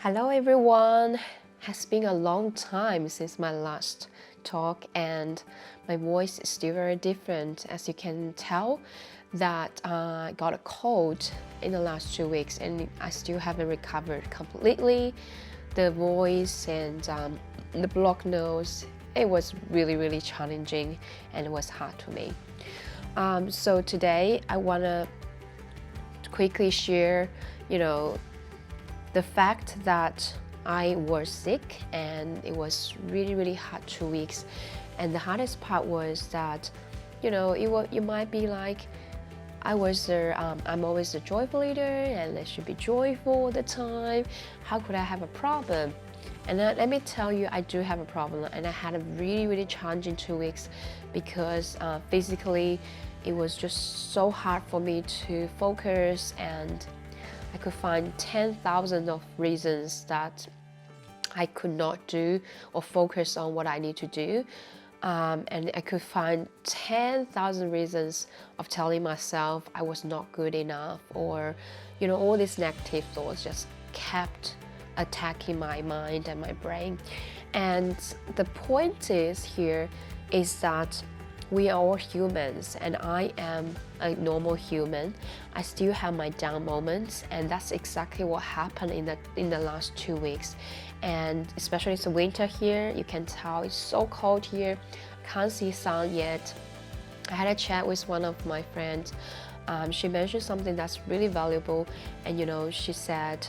Hello everyone! Has been a long time since my last talk and my voice is still very different. As you can tell that I got a cold in the last 2 weeks and I still haven't recovered completely. The voice and the blocked nose, it was really challenging and it was hard for me. So today I want to quickly share, the fact that I was sick and it was really hard 2 weeks. And the hardest part was that, you might be like, I'm always a joyful leader and I should be joyful all the time. How could I have a problem? And let me tell you, I do have a problem, and I had a really challenging 2 weeks because physically it was just so hard for me to focus, and I could find 10,000 of reasons that I could not do or focus on what I need to do. And I could find 10,000 reasons of telling myself I was not good enough, or, all these negative thoughts just kept attacking my mind and my brain. And the point is that we are all humans, and I am a normal human. I still have my down moments, and that's exactly what happened in the last 2 weeks. And especially it's winter here, you can tell it's so cold here. Can't see sun yet. I had a chat with one of my friends. She mentioned something that's really valuable, and she said,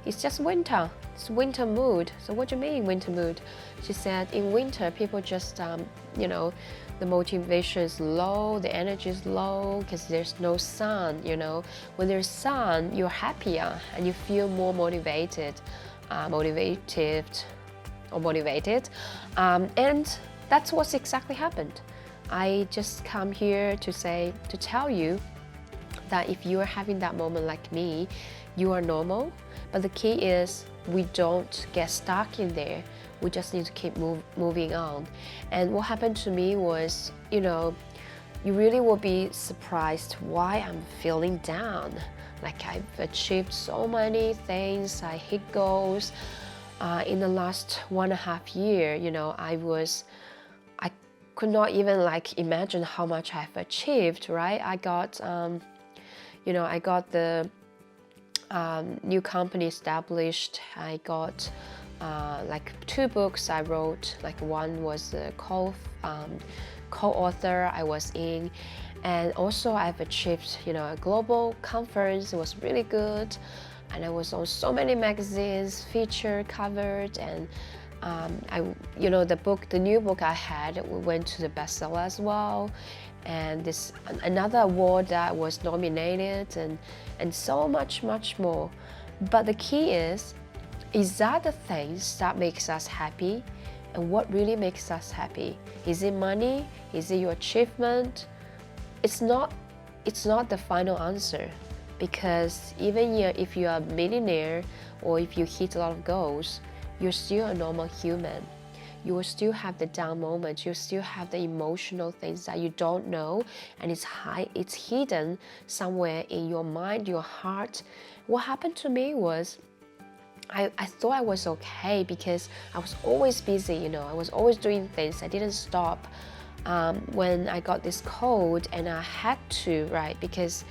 it's just winter. It's winter mood. So what do you mean winter mood? She said in winter people just the motivation is low, the energy is low because there's no sun. When there's sun, you're happier and you feel more motivated, and that's what's exactly happened. I just come here to tell you that if you are having that moment like me, you are normal. But the key is we don't get stuck in there. We just need to keep moving on. And what happened to me was, you really will be surprised why I'm feeling down. Like I've achieved so many things, I hit goals. In the last 1.5 years, I could not even imagine how much I've achieved, right? I got the new company established. I got 2 books I wrote. One was the co-author I was in, and also I've achieved a global conference. It was really good, and I was on so many magazines, featured, covered, and the new book I had went to the bestseller as well. And this another award that was nominated, and so much more. But the key is that the things that makes us happy? And what really makes us happy? Is it money? Is it your achievement? It's not the final answer, because even if you are a millionaire or if you hit a lot of goals, you're still a normal human. You will still have the down moments. You still have the emotional things that you don't know, and it's hidden somewhere in your mind, your heart. What happened to me was I thought I was okay because I was always busy. I was always doing things. I didn't stop. When I got this cold, and I had to, right? Because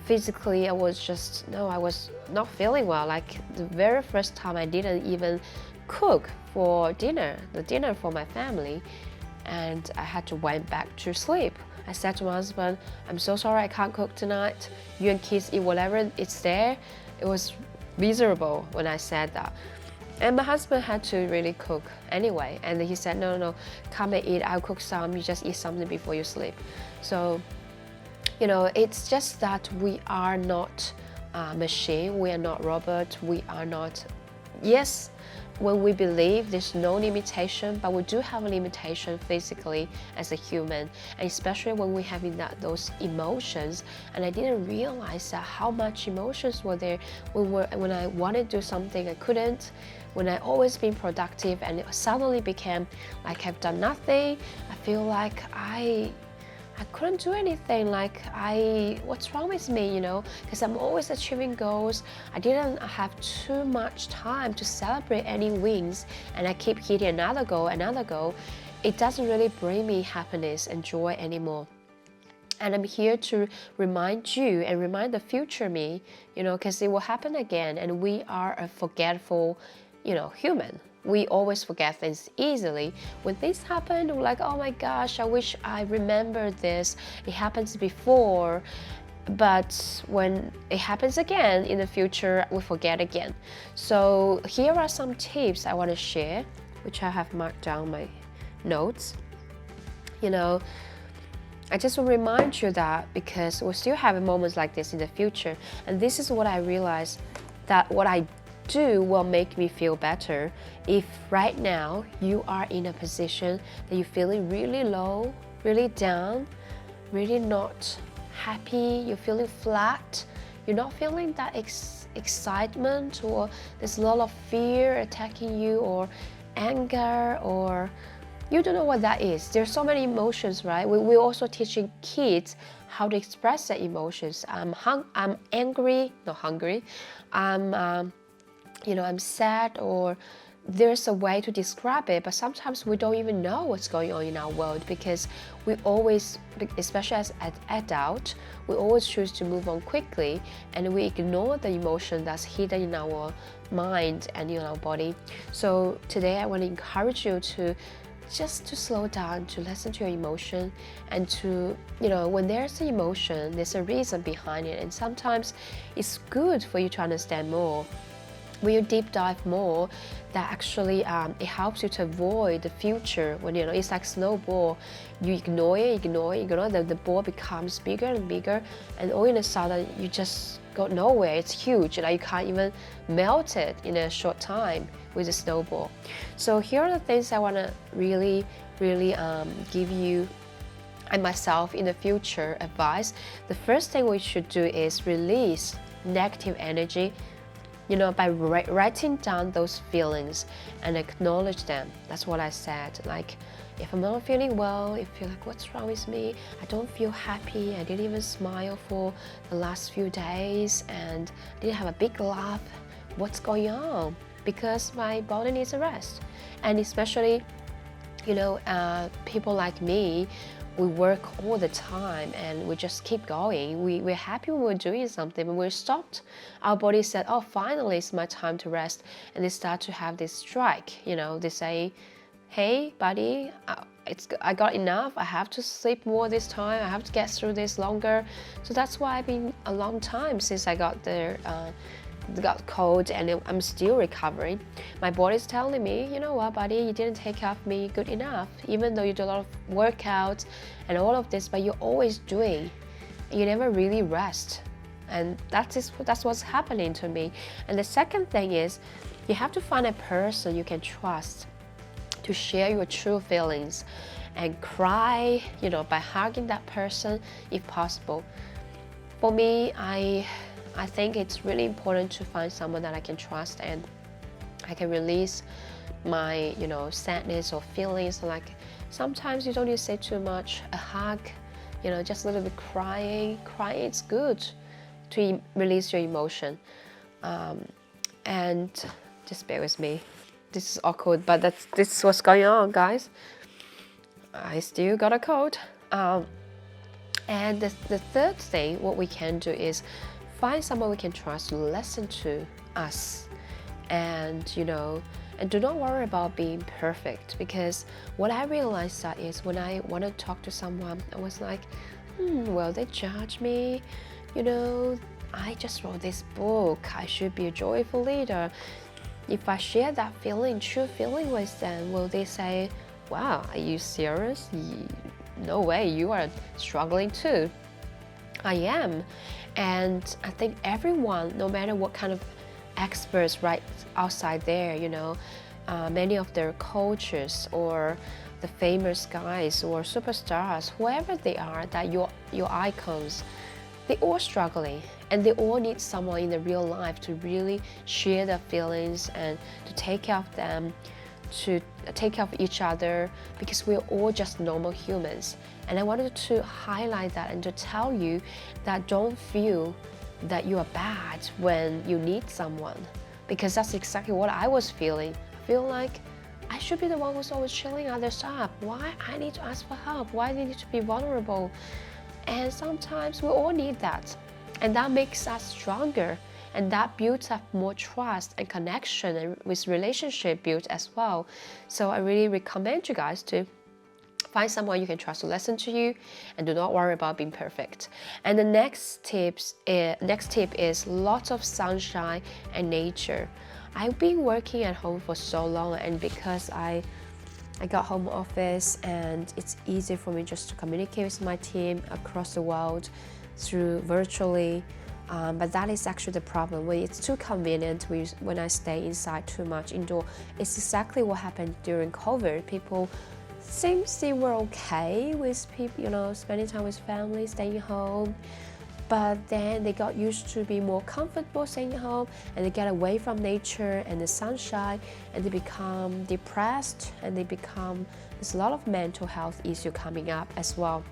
physically I was not feeling well. The very first time I didn't even cook for the dinner for my family, and I had to went back to sleep. I said to my husband, I'm so sorry I can't cook tonight. You and kids eat whatever it's there. It was miserable when I said that. And my husband had to really cook anyway, and he said, no, come and eat, I'll cook some, you just eat something before you sleep. So it's just that we are not a machine, we are not robot, we are not, yes, when we believe there's no limitation, but we do have a limitation physically as a human, and especially when we're having those emotions. And I didn't realize that how much emotions were there when I wanted to do something I couldn't, when I always been productive, and it suddenly became like I've done nothing. I feel like I I couldn't do anything. Like, what's wrong with me, you know? Because I'm always achieving goals. I didn't have too much time to celebrate any wins, and I keep hitting another goal. It doesn't really bring me happiness and joy anymore. And I'm here to remind you and remind the future me, you know, because it will happen again. And we are a forgetful, you know, human. We always forget things easily. When things happen, we're like, oh my gosh, I wish I remembered this. It happens before. But when it happens again in the future, we forget again. So here are some tips I want to share, which I have marked down my notes. You know, I just will remind you that because we'll still have moments like this in the future. And this is what I realized, that what I do will make me feel better. If right now you are in a position that you're feeling really low, really down, really not happy, you're feeling flat, you're not feeling that excitement, or there's a lot of fear attacking you, or anger, or you don't know what that is. There's so many emotions, right? We're also teaching kids how to express their emotions. I'm angry, not hungry. I'm sad, or there's a way to describe it, but sometimes we don't even know what's going on in our world, because we always, especially as an adult, we always choose to move on quickly, and we ignore the emotion that's hidden in our mind and in our body. So today I want to encourage you to slow down, to listen to your emotion, and to, you know, when there's an emotion, there's a reason behind it, and sometimes it's good for you to understand more. When you deep dive more, that actually it helps you to avoid the future. When, you know, it's like snowball, you ignore it, the ball becomes bigger and bigger, and all in a sudden you just go nowhere. It's huge, and you can't even melt it in a short time with a snowball. So here are the things I want to really give you and myself in the future advice. The first thing we should do is release negative energy, you know, by writing down those feelings and acknowledge them. That's what I said. Like, if I'm not feeling well, if you're like, what's wrong with me? I don't feel happy. I didn't even smile for the last few days, and I didn't have a big laugh. What's going on? Because my body needs a rest. And especially, you know, people like me, we work all the time and we just keep going. We're happy when we're doing something. When we're stopped, our body said, oh, finally it's my time to rest. And they start to have this strike, you know, they say, hey buddy, I got enough, I have to sleep more this time, I have to get through this longer. So that's why I've been a long time since I got got cold, and I'm still recovering. My body's telling me, you know what, buddy, you didn't take care of me good enough. Even though you do a lot of workouts and all of this, but you're always doing, you never really rest. And that's what's happening to me. And the second thing is, you have to find a person you can trust to share your true feelings, and cry, you know, by hugging that person if possible. For me, I think it's really important to find someone that I can trust, and I can release my, you know, sadness or feelings. Like, sometimes you don't need to say too much. A hug, you know, just a little bit crying, it's good to release your emotion. And just bear with me. This is awkward, but this is what's going on, guys. I still got a cold. And the third thing, what we can do is find someone we can trust to listen to us, and, you know, and do not worry about being perfect. Because what I realized that is, when I want to talk to someone, I was like, well, they judge me, you know, I just wrote this book, I should be a joyful leader. If I share that feeling, true feeling with them, will they say, wow, are you serious? No way, you are struggling too. I am. And I think everyone, no matter what kind of experts right outside there, you know, many of their coaches or the famous guys or superstars, whoever they are, that your icons, they all struggling, and they all need someone in the real life to really share their feelings and to take care of them to take care of each other, because we're all just normal humans. And I wanted to highlight that and to tell you that don't feel that you are bad when you need someone, because that's exactly what I was feeling. I feel like I should be the one who's always cheering others up. Why I need to ask for help? Why they need to be vulnerable? And sometimes we all need that. And that makes us stronger. And that builds up more trust and connection, and with relationship built as well. So I really recommend you guys to find someone you can trust to listen to you, and do not worry about being perfect. And the next tip is lots of sunshine and nature. I've been working at home for so long, and because I got home office, and it's easy for me just to communicate with my team across the world through virtually. But that is actually the problem. When it's too convenient, when I stay inside too much indoor, it's exactly what happened during COVID. People seems they were okay with people, spending time with family, staying home. But then they got used to be more comfortable staying at home, and they get away from nature and the sunshine, and they become depressed, and there's a lot of mental health issue coming up as well.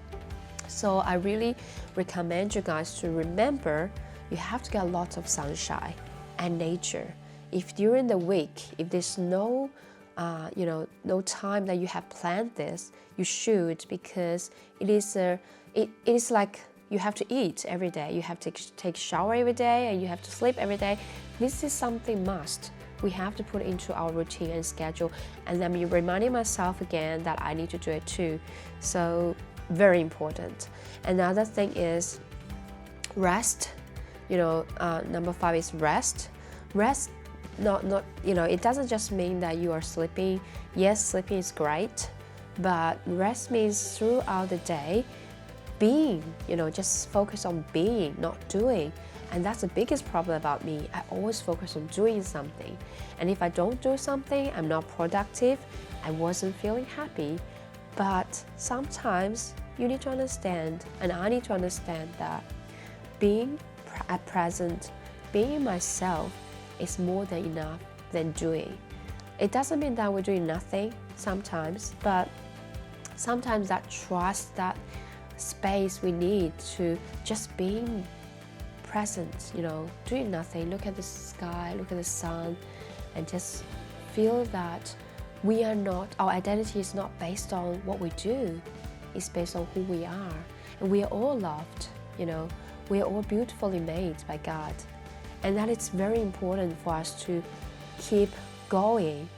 So I really recommend you guys to remember you have to get lots of sunshine and nature. If during the week, if there's no time that you have planned this, you should, because it is like you have to eat every day, you have to take a shower every day, and you have to sleep every day. This is something must. We have to put into our routine and schedule, and I'm reminding myself again that I need to do it too. So very important. Another thing is rest. Number 5 is rest. Rest, not it doesn't just mean that you are sleeping. Yes, sleeping is great, but rest means throughout the day being, just focus on being, not doing. And that's the biggest problem about me. I always focus on doing something, and if I don't do something, I'm not productive. I wasn't feeling happy. But sometimes you need to understand, and I need to understand, that being at present, being myself, is more than enough than doing. It doesn't mean that we're doing nothing sometimes, but sometimes that trust, that space we need to just being present, doing nothing, look at the sky, look at the sun, and just feel that our identity is not based on what we do, it's based on who we are. And we are all loved, we are all beautifully made by God. And that is very important for us to keep going,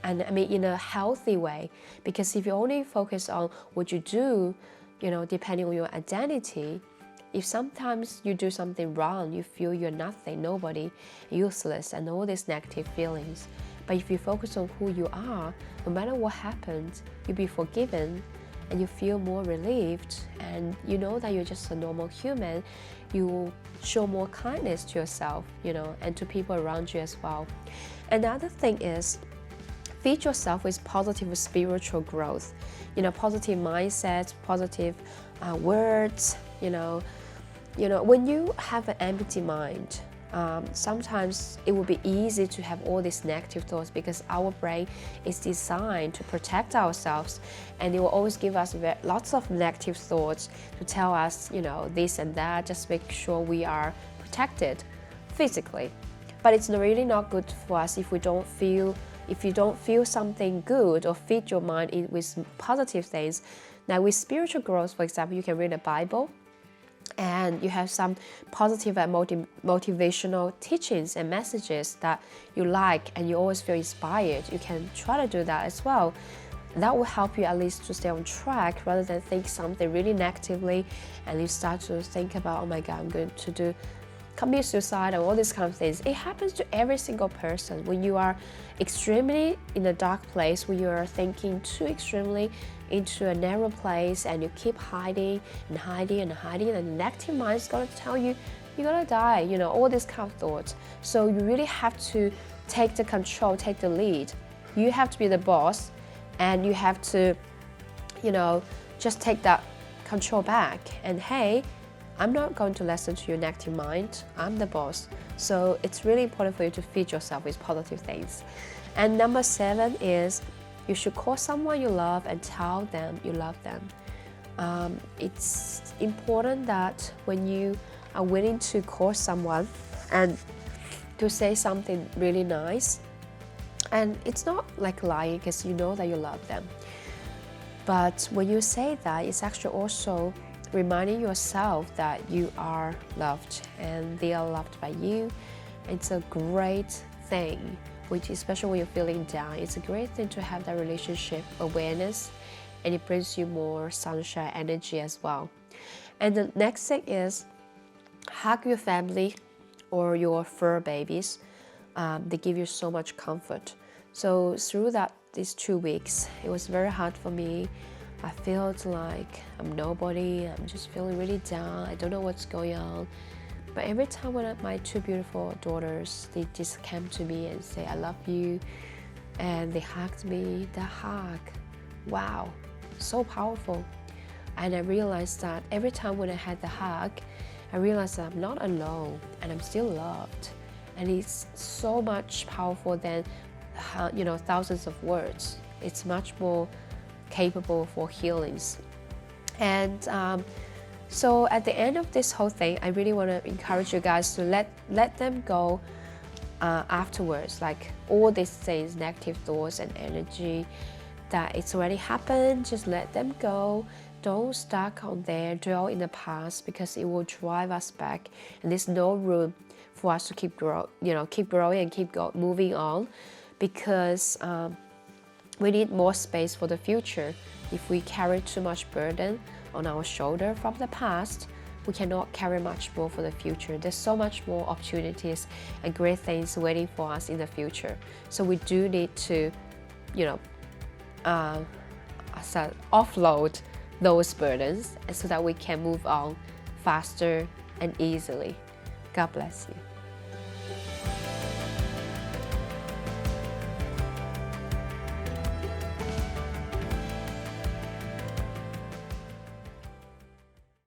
and in a healthy way. Because if you only focus on what you do, depending on your identity, if sometimes you do something wrong, you feel you're nothing, nobody, useless, and all these negative feelings. But if you focus on who you are, no matter what happens, you'll be forgiven, and you feel more relieved, and you know that you're just a normal human. You will show more kindness to yourself, and to people around you as well. Another thing is feed yourself with positive spiritual growth, positive mindset, positive words. When you have an empty mind, sometimes it will be easy to have all these negative thoughts, because our brain is designed to protect ourselves, and it will always give us lots of negative thoughts to tell us, this and that, just make sure we are protected physically. But it's really not good for us if you don't feel something good, or feed your mind with positive things. Now, with spiritual growth, for example, you can read the Bible, and you have some positive and motivational teachings and messages that you like, and you always feel inspired. You can try to do that as well. That will help you at least to stay on track, rather than think something really negatively, and you start to think about, oh my God, I'm going to commit suicide and all these kind of things. It happens to every single person. When you are extremely in a dark place, when you are thinking too extremely into a narrow place, and you keep hiding and hiding and hiding, and the negative mind is going to tell you you're going to die, all these kind of thoughts. So you really have to take the control, take the lead. You have to be the boss, and you have to, just take that control back. And hey, I'm not going to listen to your negative mind. I'm the boss. So it's really important for you to feed yourself with positive things. And number 7 is you should call someone you love and tell them you love them. It's important that when you are willing to call someone and to say something really nice, and it's not like lying because you know that you love them, but when you say that, it's actually also reminding yourself that you are loved and they are loved by you. It's a great thing, which especially when you're feeling down, it's a great thing to have that relationship awareness, and it brings you more sunshine energy as well. And the next thing is hug your family or your fur babies. They give you so much comfort. So through these 2 weeks, it was very hard for me. I felt like I'm nobody. I'm just feeling really down. I don't know what's going on. But every time when my 2 beautiful daughters, they just came to me and say, I love you. And they hugged me. That hug, wow, so powerful. And I realized that every time when I had the hug, I realized that I'm not alone and I'm still loved. And it's so much powerful than thousands of words. It's much more capable for healings. And so at the end of this whole thing, I really want to encourage you guys to let them go afterwards, like all these things, negative thoughts and energy, that it's already happened. Just let them go. Don't stuck on there, dwell in the past, because it will drive us back, and there's no room for us to keep growing and keep moving on, because we need more space for the future. If we carry too much burden on our shoulder from the past, we cannot carry much more for the future. There's so much more opportunities and great things waiting for us in the future. So we do need to, offload those burdens so that we can move on faster and easily. God bless you.